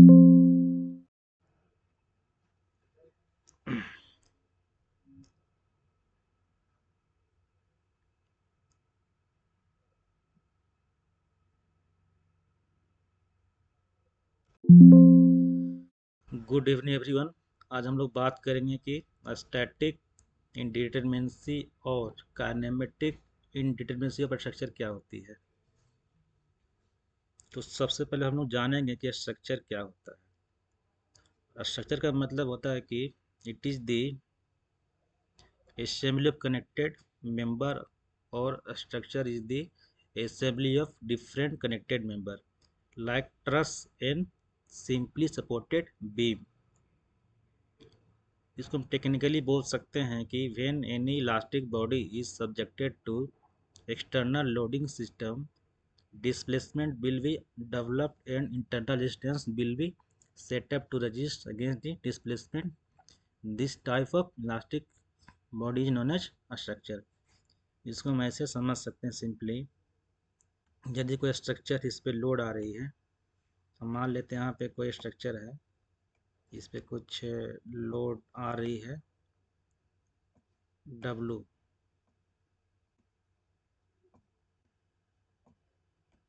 Good evening everyone. आज हम लोग बात करेंगे कि स्टैटिक इंडिटरमिनेसी और काइनेमेटिक इंडिटरमिनेसी ऑफ स्ट्रक्चर क्या होती है। तो सबसे पहले हम लोग जानेंगे कि स्ट्रक्चर क्या होता है। स्ट्रक्चर का मतलब होता है कि it is the assembly of connected member, or structure is the assembly of different connected member like truss and simply supported beam। इसको हम टेक्निकली बोल सकते हैं कि when any elastic body is subjected to external loading system, displacement will be developed and internal resistance will be set up to resist against the displacement. This type of elastic body is known as a structure। इसको हम ऐसे समझ सकते हैं simply, यदि कोई structure इस पे लोड आ रही है, हम मान लेते हैं यहाँ पे कोई स्ट्रक्चर है, इस पे कुछ लोड आ रही है W।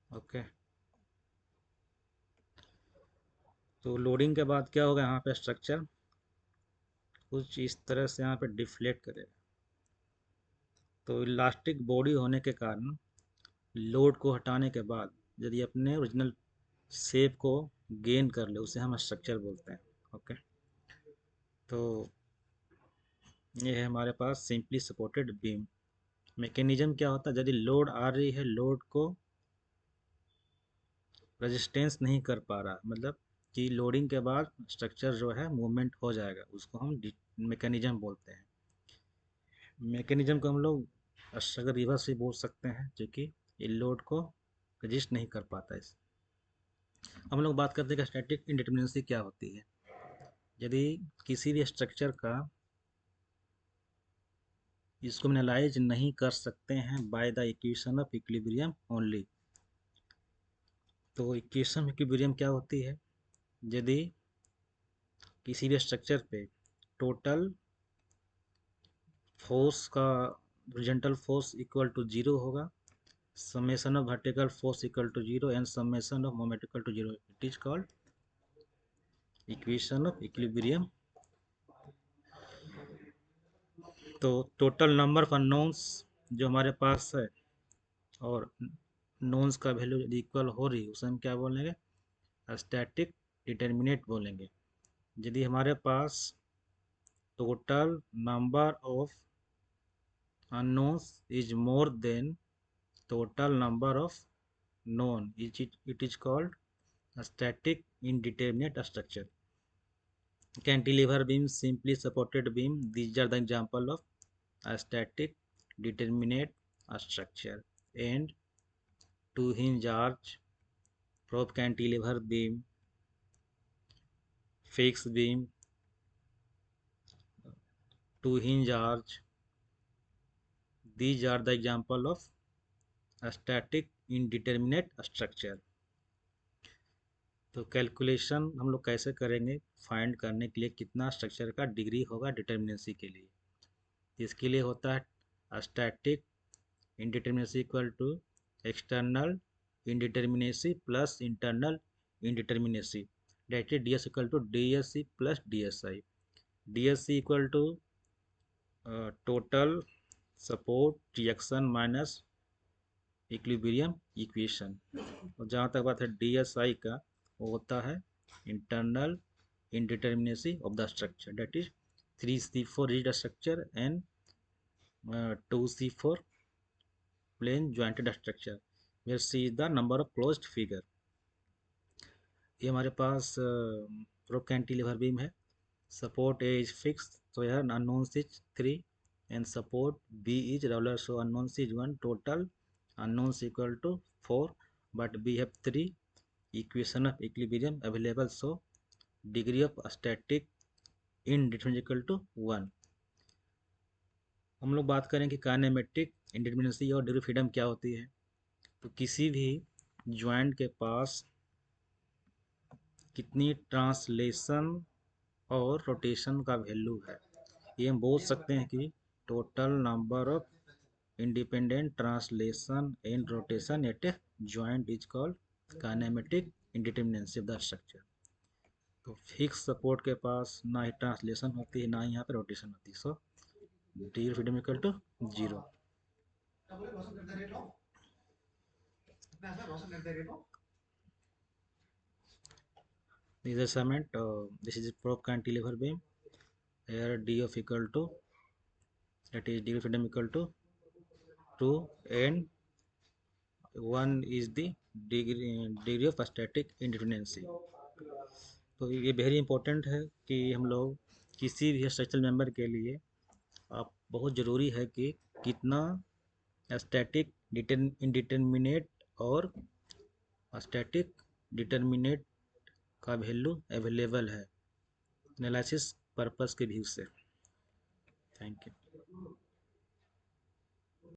ओके, तो लोडिंग के बाद क्या होगा, यहाँ पे स्ट्रक्चर कुछ इस तरह से यहाँ पे डिफ्लेक्ट करेगा। तो इलास्टिक बॉडी होने के कारण लोड को हटाने के बाद यदि अपने ओरिजिनल शेप को गेन कर ले, उसे हम स्ट्रक्चर बोलते हैं। ओके, तो ये है हमारे पास सिंपली सपोर्टेड बीम। मैकेनिज्म क्या होता है, यदि लोड आ रही है, लोड को रेजिस्टेंस नहीं कर पा रहा, मतलब कि लोडिंग के बाद स्ट्रक्चर जो है मूवमेंट हो जाएगा, उसको हम मैकेनिज्म बोलते हैं। मैकेनिज्म को हम लोग अगर रिवर्स भी बोल सकते हैं, जो कि ये लोड को रजिस्ट नहीं कर पाता है। हम लोग बात करते हैं कि स्टैटिक इंडिटरमिनेसी क्या होती है। यदि किसी भी स्ट्रक्चर का इसको हम एनालाइज नहीं कर सकते हैं by the equation of equilibrium only. तो इक्वेशन ऑफ इक्विलिब्रियम क्या होती है, यदि किसी भी स्ट्रक्चर पे टोटल फोर्स का horizontal force equal to zero होगा, summation of vertical force equal to zero and summation of moment equal to zero, it is called equation of equilibrium. तो टोटल नंबर ऑफ अननोन्स जो हमारे पास है और नोन्स का value यदि equal हो रही, उसे हम क्या बोलेंगे, स्टैटिक डिटर्मिनेट बोलेंगे। यदि हमारे पास total number of unknowns is more than total number of known, it is called a static indeterminate structure। Cantilever beam, simply supported beam, these are the example of a static determinate structure। And two hinge arch, prop cantilever beam, fixed beam, two hinge arch, these are the example of a static indeterminate structure। तो calculation हम लोग कैसे करेंगे, find करने के लिए कितना structure का डिग्री होगा डिटर्मिनेसी के लिए। इसके लिए होता है static indeterminacy equal to external indeterminacy plus internal indeterminacy, that is D S equal to D S C plus D S I. D S C equal to total support reaction minus equilibrium equation. और जहाँ तक बात है D S आई का, वो होता है internal indeterminacy of the structure, that is 3C4 rigid structure and 2C4 plane jointed structure, where C is the number of closed figure. ये हमारे पास प्रोप कैंटिलीवर बीम है। सपोर्ट ए इज फिक्स, तो यार unknown is 3 and support B is regular, so unknown is 1, total unknown equal to 4, but we have 3 equation of equilibrium available, so degree of static indeterminacy equal to 1। हम लोग बात करें कि kinematic indeterminacy और degree of freedom क्या होती है। तो किसी भी ज्वाइंट के पास कितनी ट्रांसलेशन और रोटेशन का वैल्यू है। ये हम बोल सकते हैं कि total number of independent translation and rotation at a joint is called kinematic indeterminacy of the structure. तो फिक्स सपोर्ट के पास ना ही ट्रांसलेशन होती है ना ही यहाँ पे रोटेशन होती है, so the freedom equal to 0। This is assignment. This is probe cantilever beam. Here d of equal to, that is degree of freedom equal to 2 and 1 is the degree of static indeterminacy। तो ये very important है कि हम लोग किसी भी structural member के लिए आप बहुत ज़रूरी है कि कितना स्टैटिक इंडिटरमिनेट और स्टैटिक डिटरमिनेट का वैल्यू अवेलेबल है एनालिसिस पर्पस के व्यू से। Thank you.